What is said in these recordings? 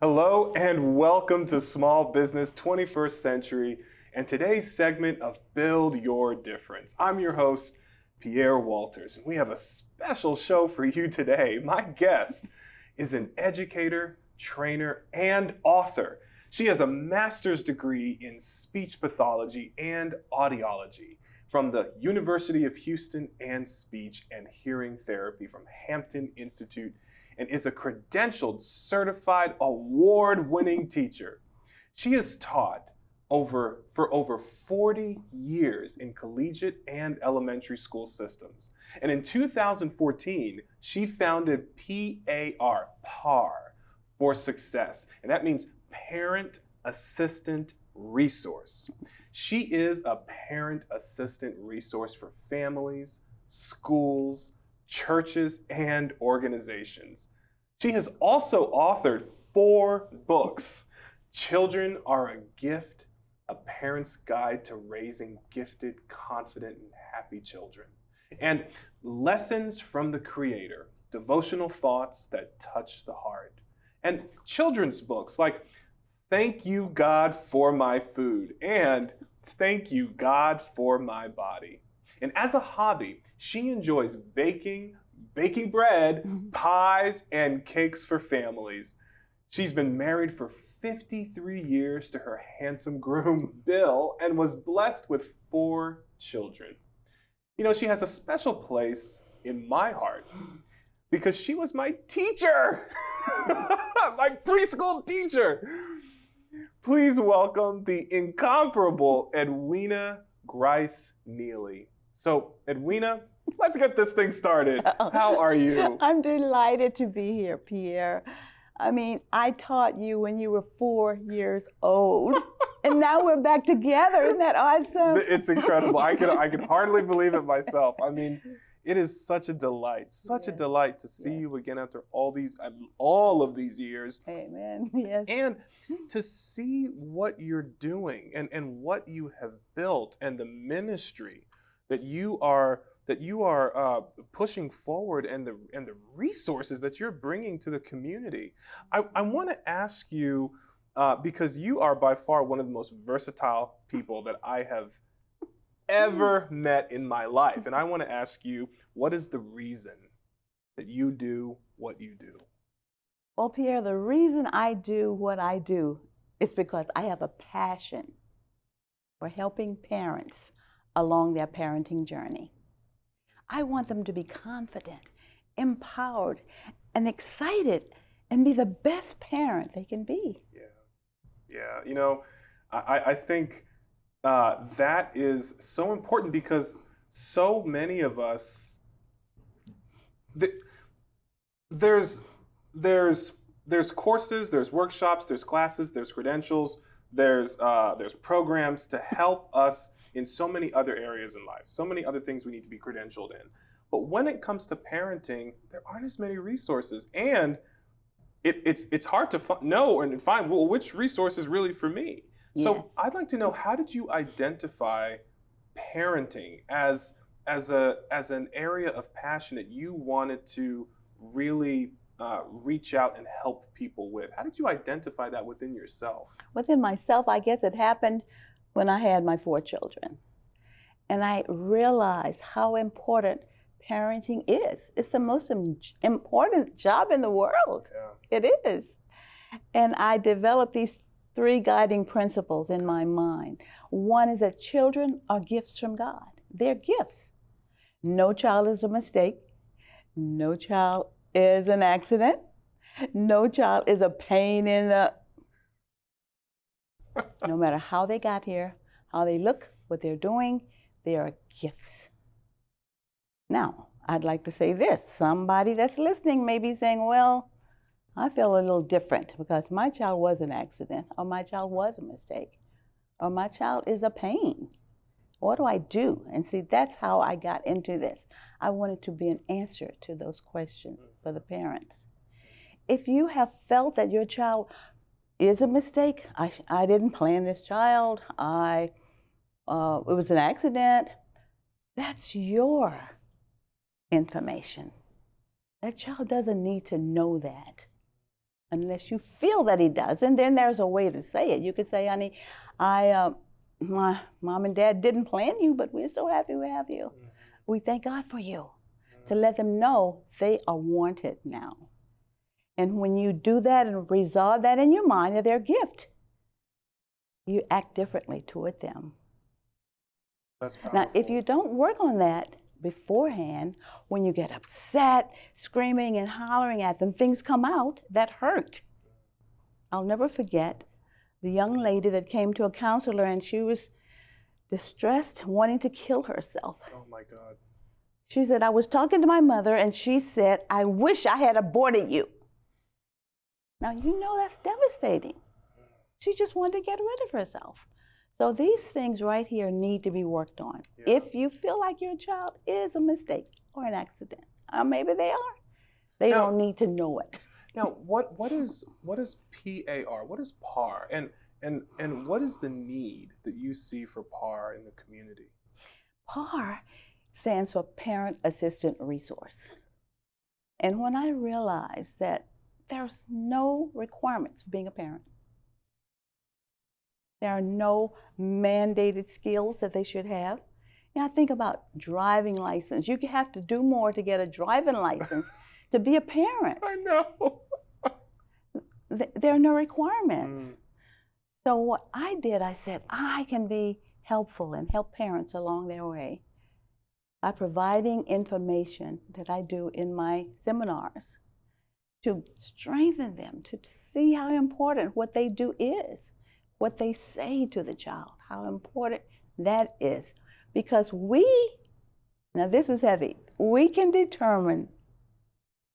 Hello and welcome to Small Business 21st Century and today's segment of Build Your Difference. I'm your host, Pierre Walters, and we have a special show for you today. My guest is an educator, trainer, and author. She has a master's degree in speech pathology and audiology from the University of Houston and speech and hearing therapy from Hampton Institute, and is a credentialed, certified, award-winning teacher. She has taught for over 40 years in collegiate and elementary school systems. And in 2014, she founded PAR for Success, and that means Parent Assistant Resource. She is a parent assistant resource for families, schools, churches, and organizations. She has also authored 4 books: Children Are a Gift, A Parent's Guide to Raising Gifted, Confident, and Happy Children, and Lessons from the Creator, Devotional Thoughts That Touch the Heart, and children's books like Thank You, God, for My Food, and Thank You, God, for My Body. And as a hobby, she enjoys baking bread, pies, and cakes for families. She's been married for 53 years to her handsome groom, Bill, and was blessed with 4 children. You know, she has a special place in my heart because she was my teacher, my preschool teacher. Please welcome the incomparable Edwina Grice Neely. So, Edwina, let's get this thing started. How are you? I'm delighted to be here, Pierre. I mean, I taught you when you were 4 years old, and now we're back together. Isn't that awesome? It's incredible. I can hardly believe it myself. I mean, it is such a delight to see you again after all of these years. Amen. Yes. And to see what you're doing and what you have built and the ministry that you are pushing forward and the resources that you're bringing to the community. I want to ask you, because you are by far one of the most versatile people that I have ever met in my life. And I want to ask you, what is the reason that you do what you do? Well, Pierre, the reason I do what I do is because I have a passion for helping parents along their parenting journey. I want them to be confident, empowered, and excited, and be the best parent they can be. Yeah. You know, I think that is so important because so many of us, there's courses, there's workshops, there's classes, there's credentials, there's programs to help us in so many other areas in life, so many other things we need to be credentialed in. But when it comes to parenting, there aren't as many resources, and it's hard to know and find, well, which resource is really for me. Yes. So I'd like to know, how did you identify parenting as an area of passion that you wanted to really reach out and help people with? How did you identify that within yourself? Within myself, I guess it happened when I had my 4 children. And I realized how important parenting is. It's the most important job in the world. Yeah. It is. And I developed these 3 guiding principles in my mind. One is that children are gifts from God. They're gifts. No child is a mistake. No child is an accident. No child is a pain in the... No matter how they got here, how they look, what they're doing, they are gifts. Now, I'd like to say this. Somebody that's listening may be saying, well, I feel a little different because my child was an accident, or my child was a mistake, or my child is a pain. What do I do? And see, that's how I got into this. I wanted to be an answer to those questions for the parents. If you have felt that your child is a mistake, I didn't plan this child, it was an accident, that's your information. That child doesn't need to know that. unless you feel that he does. And then there's a way to say it. You could say, honey, my mom and dad didn't plan you, but we're so happy we have you. We thank God for you. To let them know they are wanted now. And when you do that and resolve that in your mind, that they're a gift, you act differently toward them. That's powerful. Now, if you don't work on that beforehand, when you get upset, screaming and hollering at them, things come out that hurt. I'll never forget the young lady that came to a counselor, and she was distressed, wanting to kill herself. Oh my God. She said, I was talking to my mother, and she said, I wish I had aborted you. Now, you know that's devastating. She just wanted to get rid of herself. So these things right here need to be worked on. Yeah. If you feel like your child is a mistake or an accident, or maybe they are, they don't need to know it. Now, what is PAR? What is PAR? And what is the need that you see for PAR in the community? PAR stands for Parent Assistant Resource. And when I realized that there's no requirements for being a parent, there are no mandated skills that they should have. I think about driving license. You have to do more to get a driving license to be a parent. I know. There are no requirements. So what I did, I said, I can be helpful and help parents along their way by providing information that I do in my seminars to strengthen them, to see how important what they do is, what they say to the child, how important that is. Because now this is heavy, we can determine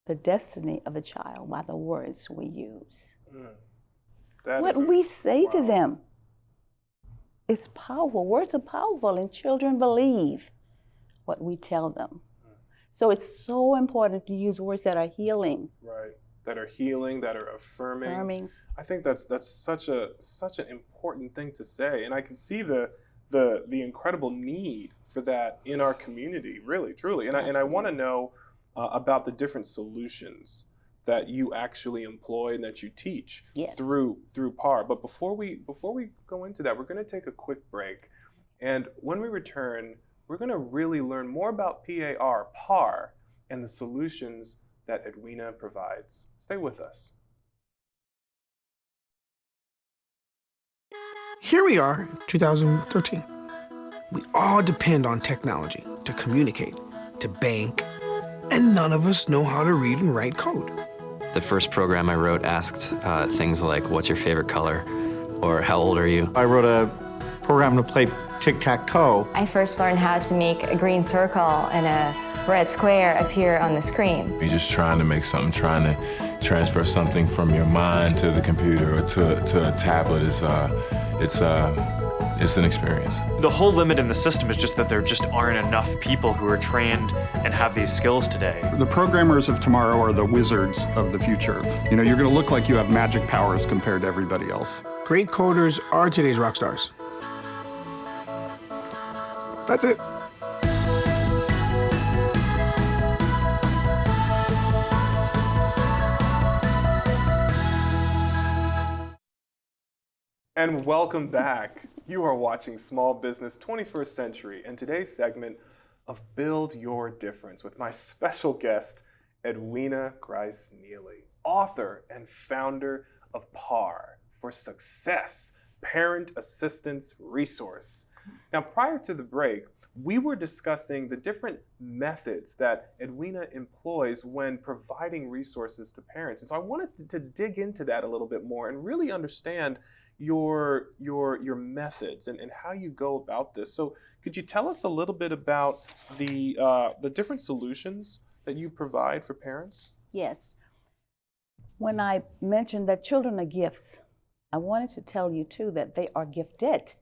the destiny of a child by the words we use. What we say to them, it's powerful. Words are powerful, and children believe what we tell them. So it's so important to use words that are healing. Right, that are healing, that are affirming. I think that's such an important thing to say, and I can see the incredible need for that in our community, really, truly. And I want to know about the different solutions that you actually employ and that you teach through PAR. But before we go into that, we're going to take a quick break, and when we return, we're going to really learn more about PAR, and the solutions that Edwina provides. Stay with us. Here we are, 2013. We all depend on technology to communicate, to bank, and none of us know how to read and write code. The first program I wrote asked things like, what's your favorite color? Or how old are you? I wrote a program to play tic-tac-toe. I first learned how to make a green circle and a red square appear on the screen. You're just trying to make something, trying to transfer something from your mind to the computer or to a tablet. It's an experience. The whole limit in the system is just that there just aren't enough people who are trained and have these skills today. The programmers of tomorrow are the wizards of the future. You know, you're going to look like you have magic powers compared to everybody else. Great coders are today's rock stars. That's it. And welcome back. You are watching Small Business 21st Century, and today's segment of Build Your Difference with my special guest, Edwina Grice-Neely, author and founder of PAR for Success, Parent Assistance Resource. Now, prior to the break, we were discussing the different methods that Edwina employs when providing resources to parents. And so I wanted to dig into that a little bit more and really understand your methods and how you go about this. So could you tell us a little bit about the different solutions that you provide for parents? Yes. When I mentioned that children are gifts, I wanted to tell you too that they are gifted.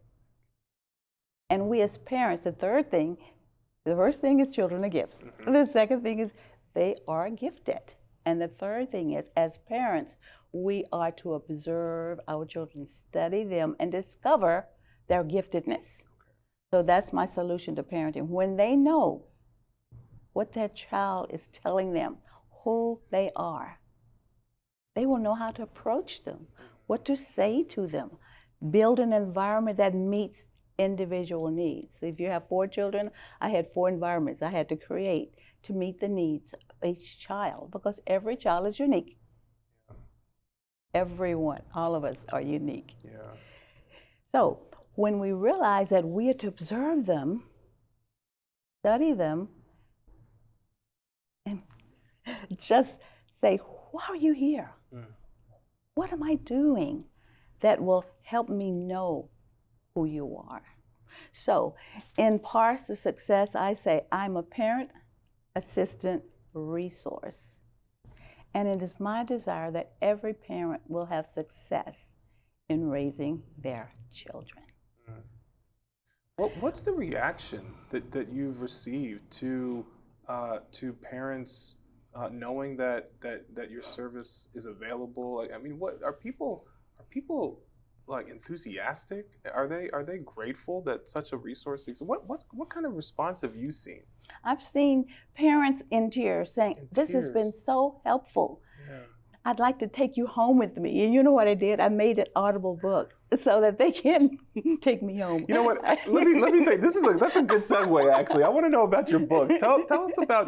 And we as parents, the first thing is children are gifts. Mm-hmm. The second thing is they are gifted. And the third thing is, as parents, we are to observe our children, study them, and discover their giftedness. So that's my solution to parenting. When they know what their child is telling them, who they are, They will know how to approach them, what to say to them, build an environment that meets individual needs. If you have 4 children, I had 4 environments I had to create to meet the needs of each child, because every child is unique. Everyone, all of us are unique. Yeah. So when we realize that we are to observe them, study them, and just say, why are you here? What am I doing that will help me know who you are? So in Parts to Success, I say, I'm a parent, assistant, resource. And it is my desire that every parent will have success in raising their children. What's the reaction that you've received to parents knowing that your service is available? Like, I mean, what are people like enthusiastic? Are they grateful that such a resource exists? What kind of response have you seen? I've seen parents in tears saying, this has been so helpful. Yeah. I'd like to take you home with me. And you know what I did? I made an Audible book so that they can take me home. You know what? Let me say, that's a good segue, actually. I want to know about your book. Tell us about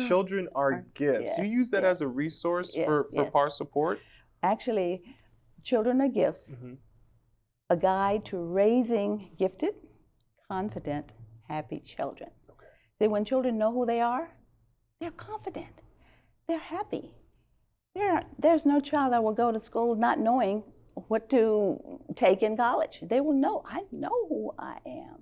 Children Are Gifts. Yes, You use that as a resource for PAR support? Actually, Children Are Gifts, a guide to raising gifted, confident, happy children. Okay. See, when children know who they are, they're confident, they're happy. There's no child that will go to school not knowing what to take in college. They will know, I know who I am.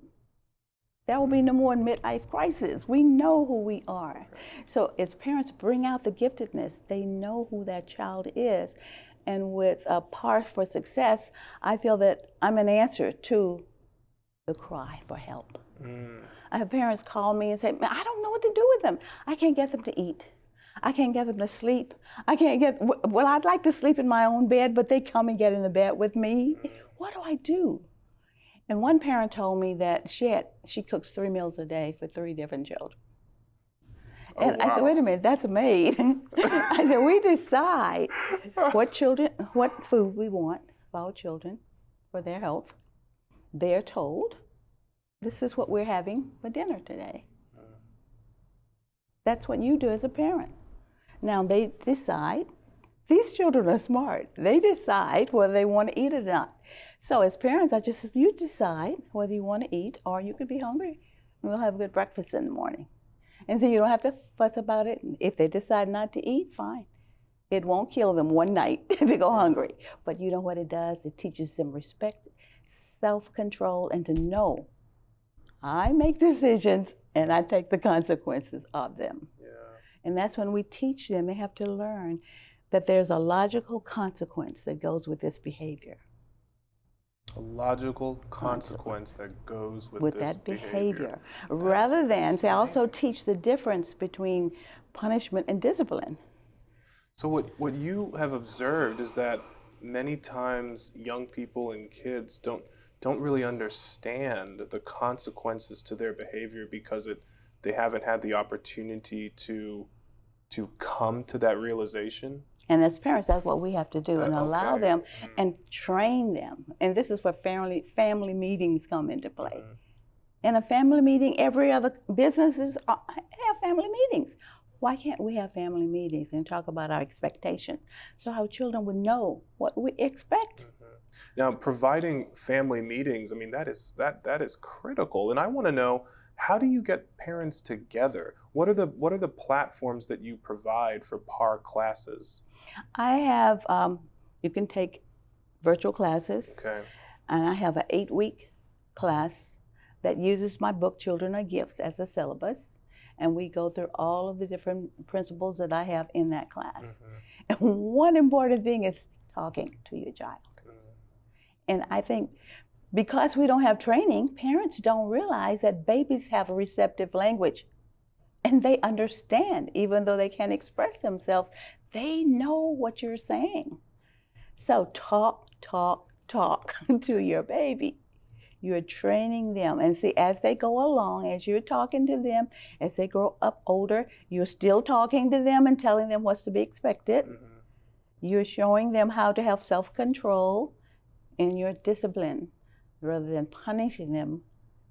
There will be no more midlife crisis. We know who we are. So as parents bring out the giftedness, they know who that child is. And with PAR for Success, I feel that I'm an answer to the cry for help. I have parents call me and say, I don't know what to do with them. I can't get them to eat. I can't get them to sleep. Well, I'd like to sleep in my own bed, but they come and get in the bed with me. What do I do? And one parent told me that she cooks 3 meals a day for 3 different children. And I said, wait a minute, that's a maid. I said, we decide what food we want for our children for their health. They're told, this is what we're having for dinner today. That's what you do as a parent. Now they decide, these children are smart. They decide whether they want to eat or not. So as parents, I just said, you decide whether you want to eat or you could be hungry. And we'll have a good breakfast in the morning. And so you don't have to fuss about it. If they decide not to eat, fine. It won't kill them one night to go hungry. But you know what it does? It teaches them respect, self-control, and to know I make decisions and I take the consequences of them. Yeah. And that's when we teach them, they have to learn that there's a logical consequence that goes with this behavior. A logical consequence that goes with this that behavior. Rather than, they also teach the difference between punishment and discipline. So what you have observed is that many times young people and kids don't really understand the consequences to their behavior because they haven't had the opportunity to come to that realization. And as parents, that's what we have to do and allow them and train them. And this is where family meetings come into play. In a family meeting, every other businesses have family meetings. Why can't we have family meetings and talk about our expectations so our children would know what we expect? Now, providing family meetings, I mean, that is critical. And I want to know, how do you get parents together? What are the platforms that you provide for PAR classes? I have, you can take virtual classes. Okay. And I have an 8-week class that uses my book, Children Are Gifts, as a syllabus. And we go through all of the different principles that I have in that class. And one important thing is talking to your child. And I think because we don't have training, parents don't realize that babies have a receptive language. And they understand, even though they can't express themselves, they know what you're saying. So talk to your baby. You're training them. And see, as they go along, as you're talking to them, as they grow up older, you're still talking to them and telling them what's to be expected. You're showing them how to have self-control in your discipline rather than punishing them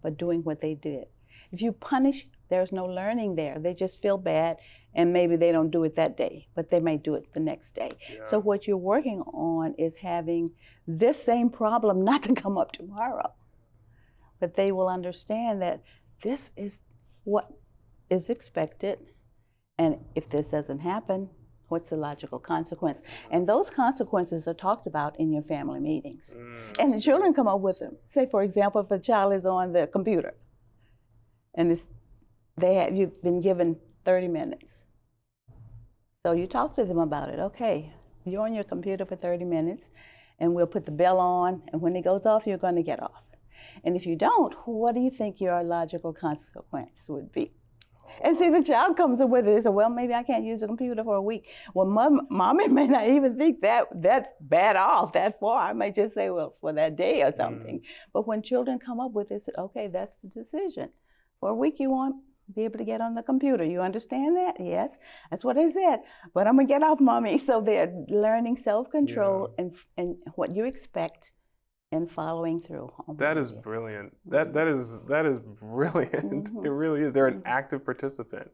for doing what they did. If you punish, there's no learning there. They just feel bad, and maybe they don't do it that day, but they may do it the next day. Yeah. So what you're working on is having this same problem not to come up tomorrow. But they will understand that this is what is expected, and if this doesn't happen, what's the logical consequence? And those consequences are talked about in your family meetings. And the children come up with them. Say, for example, if a child is on the computer, and you've been given 30 minutes. So you talk to them about it. Okay, you're on your computer for 30 minutes, and we'll put the bell on, and when it goes off, you're going to get off. And if you don't, what do you think your logical consequence would be? And see, the child comes up with it. They say, well, maybe I can't use the computer for a week. Well, mommy may not even think that bad off, that far. I might just say, well, for that day or something. But when children come up with this, okay, that's the decision. For a week, you won't be able to get on the computer. You understand that? Yes, that's what I said. But I'm going to get off, mommy. So they're learning self-control and what you expect and following through. That is brilliant. That is brilliant. It really is. They're an active participant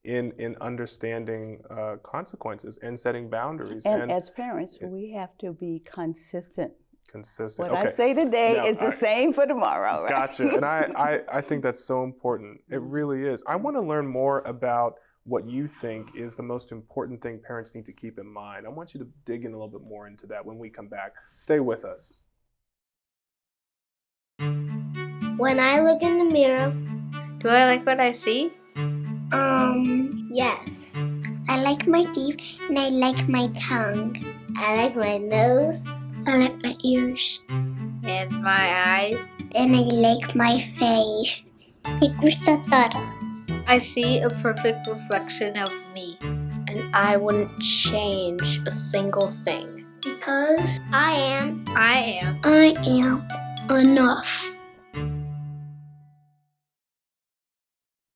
in understanding consequences and setting boundaries. And as parents, we have to be consistent. Consistent. What okay. I say today is the same for tomorrow. Right? Gotcha. And I think that's so important. It really is. I want to learn more about what you think is the most important thing parents need to keep in mind. I want you to dig in a little bit more into that when we come back. Stay with us. When I look in the mirror, do I like what I see? Yes. I like my teeth and I like my tongue. I like my nose. I like my ears. And my eyes. And I like my face. Me gusta todo. I see a perfect reflection of me. And I wouldn't change a single thing. Because I am enough.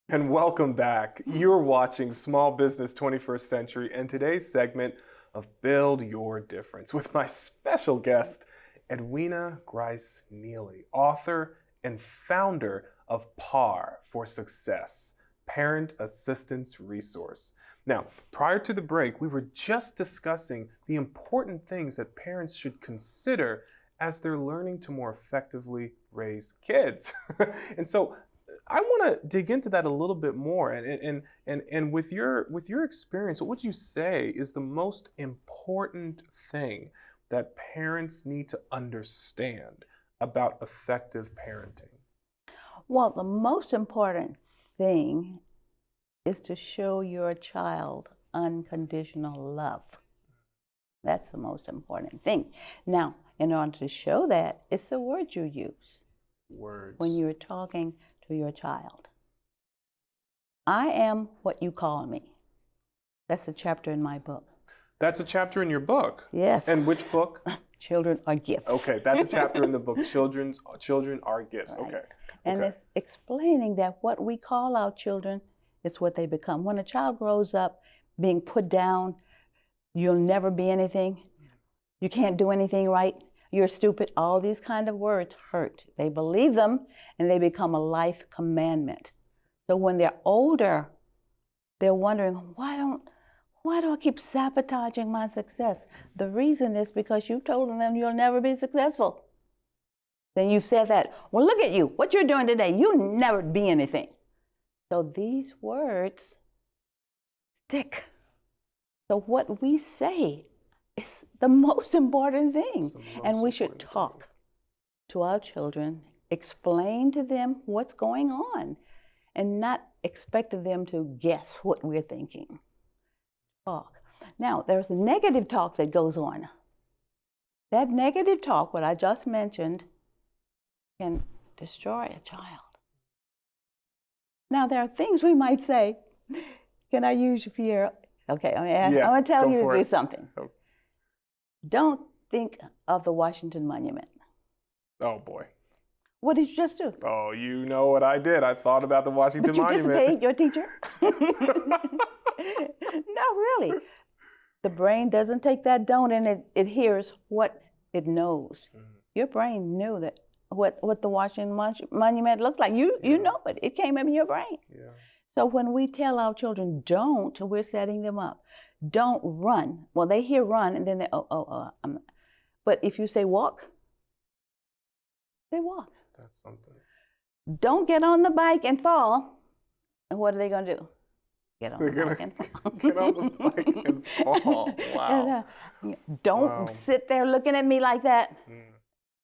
And welcome back. You're watching Small Business 21st Century and today's segment of Build Your Difference with my special guest, Edwina Grice-Neely, author and founder of PAR for Success, Parent Assistance Resource. Now, prior to the break, we were just discussing the important things that parents should consider as they're learning to more effectively raise kids. And so I want to dig into that a little bit more. And with your experience, what would you say is the most important thing that parents need to understand about effective parenting? Well, the most important thing is to show your child unconditional love. That's the most important thing. Now, in order to show that, it's the word you use. Words. When you're talking to your child. I am what you call me. That's a chapter in my book. That's a chapter in your book? Yes. And which book? Children are gifts. Okay, that's a chapter in the book, Children Are Gifts. Right. Okay. And okay. it's explaining that what we call our children is what they become. When a child grows up being put down, you'll never be anything, you can't do anything right, you're stupid, all these kind of words hurt. They believe them and they become a life commandment. So when they're older, they're wondering, why do I keep sabotaging my success? The reason is because you told them you'll never be successful. Then you've said that, well, look at you, what you're doing today, you'll never be anything. So these words stick. So what we say is the most important thing. And we should talk to our children, explain to them what's going on, and not expect them to guess what we're thinking. Talk. Now, there's a negative talk that goes on. That negative talk, what I just mentioned, can destroy a child. Now, there are things we might say. Can I use you, Pierre? Okay, I'm going to tell you to do something. Oh. Don't think of the Washington Monument. Oh, boy. What did you just do? Oh, you know what I did. I thought about the Washington Monument. But you just paid your teacher? No, really. The brain doesn't take that don't and it hears what it knows. Your brain knew that what the Washington Monument looked like. You know it. It came in your brain. Yeah. So when we tell our children don't, we're setting them up. Don't run. Well, they hear run and then they, but if you say walk, they walk. That's something. Don't get on the bike and fall. And what are they going to do? Get on the bike and fall. Get on the bike and fall. Wow. Don't sit there looking at me like that.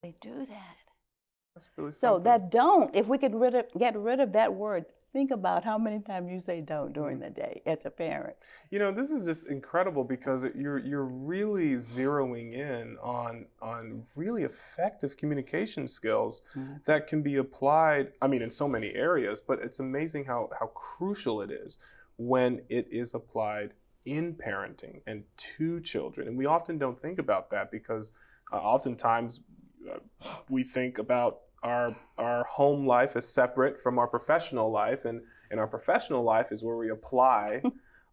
They do that. That's really So something. that don't, if we could get rid of that word, think about how many times you say don't during the day as a parent. You know, this is just incredible because you're really zeroing in on really effective communication skills that can be applied, I mean, in so many areas, but it's amazing how crucial it is when it is applied in parenting and to children. And we often don't think about that because oftentimes we think about our home life is separate from our professional life, and our professional life is where we apply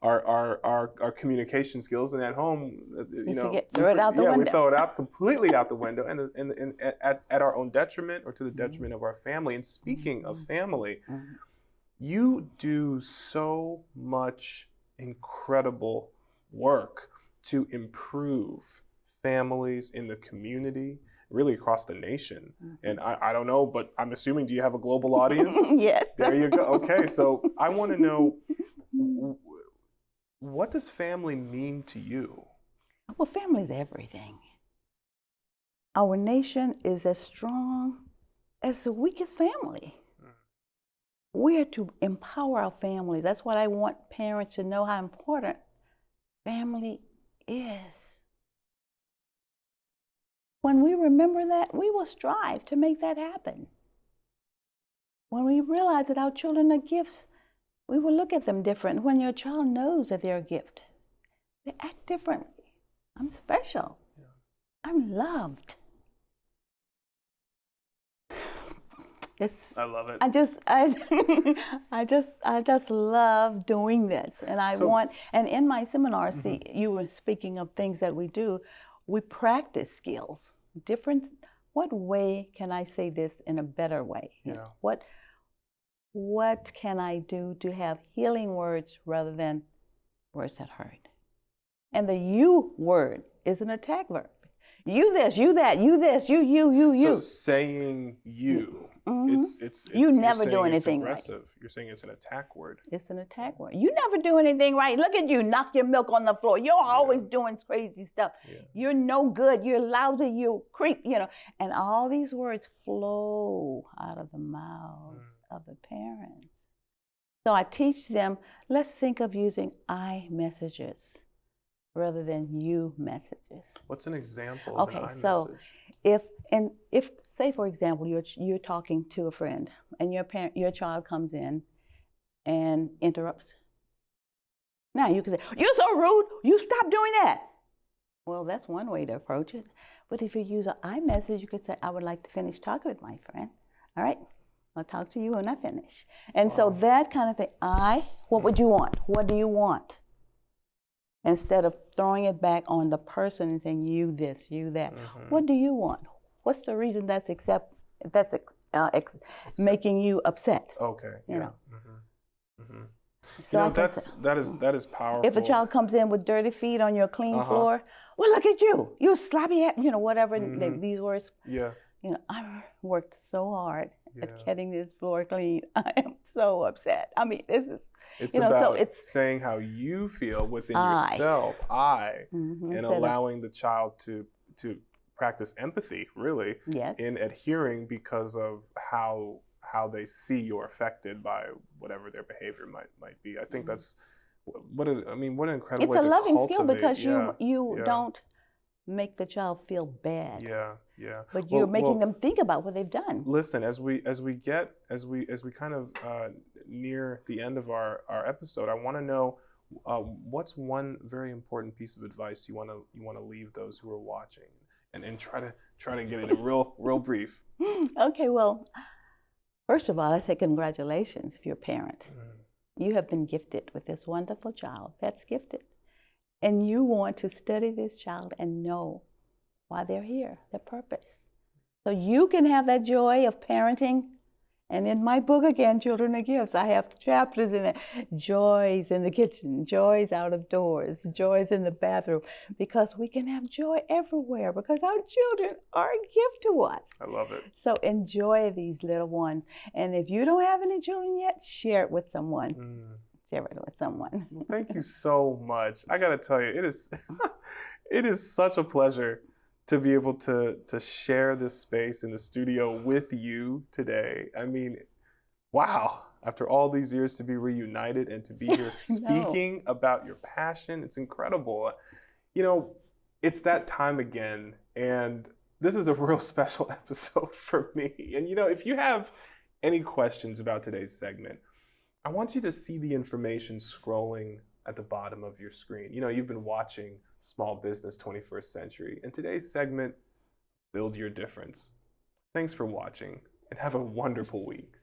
our communication skills. And at home, you know, we throw it out completely out the window, and at our own detriment or to the detriment of our family. And speaking of family, you do so much incredible work to improve families in the community, really across the nation. And I don't know, but I'm assuming, do you have a global audience? Yes. There you go. Okay, so I want to know, what does family mean to you? Well, family is everything. Our nation is as strong as the weakest family. We are to empower our families. That's what I want parents to know, how important family is. When we remember that, we will strive to make that happen. When we realize that our children are gifts, we will look at them different. When your child knows that they're a gift, they act differently. I'm special. I'm loved. I love it. I just love doing this, and and in my seminar, see, you were speaking of things that we do. We practice skills. What way can I say this in a better way? Yeah. What can I do to have healing words rather than words that hurt? And the you word is an attack verb. You this, you that, you this, you. So saying you, it's you never do anything it's aggressive. Right. You're saying it's an attack word. It's an attack word. You never do anything right. Look at you, knock your milk on the floor. You're always doing crazy stuff. Yeah. You're no good. You're lousy. You creep. You know, and all these words flow out of the mouths of the parents. So I teach them. Let's think of using I messages rather than you messages. What's an example of an I so message? if say for example you're talking to a friend and your child comes in and interrupts. Now you can say, "You're so rude. You stop doing that." Well, that's one way to approach it. But if you use an I message, you could say, "I would like to finish talking with my friend. All right, I'll talk to you when I finish." And so that kind of thing. What would you want? What do you want? Instead of throwing it back on the person and saying, you this, you that. What do you want? What's the reason that's making you upset? Okay. You know. So that is powerful. If a child comes in with dirty feet on your clean floor, well, look at you. You sloppy, whatever these words. Yeah. I worked so hard at getting this floor clean. I am so upset. I mean, this is. It's about saying how you feel within yourself, and allowing the child to practice empathy, really, in adhering because of how they see you're affected by whatever their behavior might be. I think that's what an incredible way to cultivate. It's a loving skill because you don't make the child feel bad. Yeah. But you're making them think about what they've done. Listen, as we kind of near the end of our episode, I want to know what's one very important piece of advice you want to leave those who are watching, and try to get it in real brief. Okay, well, first of all, I say congratulations if you're a parent. You have been gifted with this wonderful child. That's gifted. And you want to study this child and know why they're here, their purpose. So you can have that joy of parenting. And in my book, again, Children are Gifts, I have chapters in it. Joys in the kitchen, joys out of doors, joys in the bathroom, because we can have joy everywhere because our children are a gift to us. I love it. So enjoy these little ones. And if you don't have any children yet, share it with someone. Share it with someone. Well, thank you so much. I gotta tell you, it is such a pleasure to be able to share this space in the studio with you today. I mean, wow, after all these years to be reunited and to be here speaking about your passion, it's incredible. You know, it's that time again, and this is a real special episode for me. And you know, if you have any questions about today's segment, I want you to see the information scrolling at the bottom of your screen. You know, you've been watching Small Business 21st Century, and today's segment, Build Your Difference. Thanks for watching, and have a wonderful week.